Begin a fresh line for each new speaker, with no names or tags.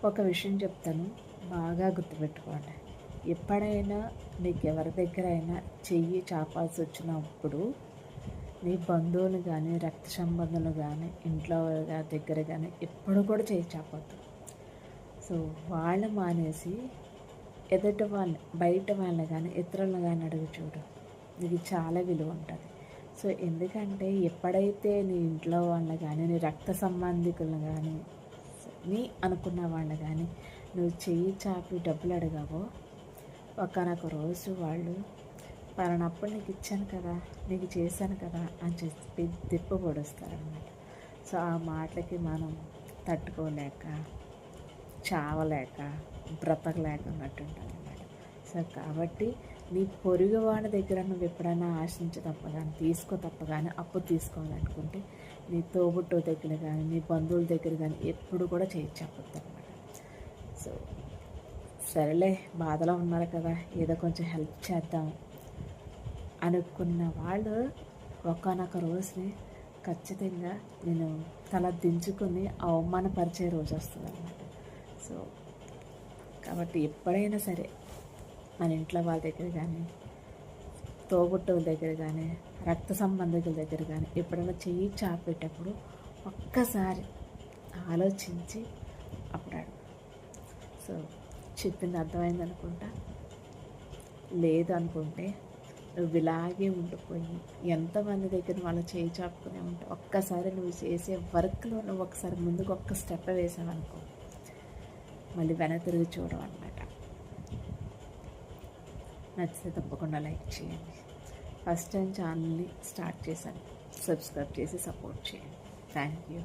ఒక విషయం చెప్తాను, బాగా గుర్తుపెట్టుకోండి. ఎప్పుడైనా నీకు ఎవరి దగ్గర అయినా చెయ్యి చాపాల్సి వచ్చినప్పుడు నీ బంధువులు కానీ, రక్త సంబంధాలు కానీ, ఇంట్లో దగ్గర కానీ ఎప్పుడు కూడా చెయ్యి చాపొద్దు. సో వాళ్ళు మానేసి ఎదుటి వాళ్ళని, బయట వాళ్ళని కానీ, ఇతరులను కానీ అడుగు చూడు, నీకు చాలా విలువ ఉంటుంది. సో ఎందుకంటే ఎప్పుడైతే నీ ఇంట్లో వాళ్ళని కానీ, నీ రక్త సంబంధికులను కానీ, నీ అనుకున్న వాళ్ళని కానీ నువ్వు చెయ్యి చాపి డబ్బులు అడిగావో, ఒకనొక రోజు వాళ్ళు పలానప్పుడు నీకు ఇచ్చాను కదా, నీకు చేశాను కదా అని చెప్పి తిప్పు పొడుస్తారనమాట. సో ఆ మాటలకి మనం తట్టుకోలేక, చావలేక, బ్రతకలేక అన్నట్టు ఉంటుంది అన్నమాట. సో కాబట్టి నీ పొరుగు వాళ్ళ దగ్గర నువ్వు ఎప్పుడైనా ఆశించి తప్ప కానీ, తీసుకో తప్ప కానీ, అప్పు తీసుకోవాలనుకుంటే నీ తోబుట్టు దగ్గర కానీ, నీ బంధువుల దగ్గర కానీ ఎప్పుడు కూడా చేయి చెప్పొద్దు అనమాట. సో సరేలే, బాధలో ఉన్నారు కదా, ఏదో కొంచెం హెల్ప్ చేద్దాం అనుకున్న వాళ్ళు ఒకానొక రోజుని ఖచ్చితంగా నేను తల దించుకొని అవమానపరిచే రోజు వస్తుంది అన్నమాట. సో కాబట్టి ఎప్పుడైనా సరే మన ఇంట్లో వాళ్ళ దగ్గర కానీ, తోబుట్టువుల దగ్గర కానీ, రక్త సంబంధికుల దగ్గర కానీ ఎప్పుడైనా చెయ్యి చాపేటప్పుడు ఒక్కసారి ఆలోచించి అప్పుడు అడుగు. సో చెప్పింది అర్థమైంది అనుకుంటా. లేదు అనుకుంటే నువ్వు ఇలాగే ఉండిపోయి ఎంతమంది దగ్గర వాళ్ళు చేయి చాపుకునే ఉంటే ఒక్కసారి నువ్వు చేసే వర్క్లో నువ్వు ఒకసారి ముందుకు ఒక్క స్టెప్ వేసావనుకో, మళ్ళీ వెనక్కి తిరిగి చూడడం అనమాట. నచ్చితే తప్పకుండా లైక్ చేయండి. ఫస్ట్ టైం ఛానల్ని స్టార్ట్ చేశాను, సబ్స్క్రైబ్ చేసి సపోర్ట్ చేయండి. Thank you.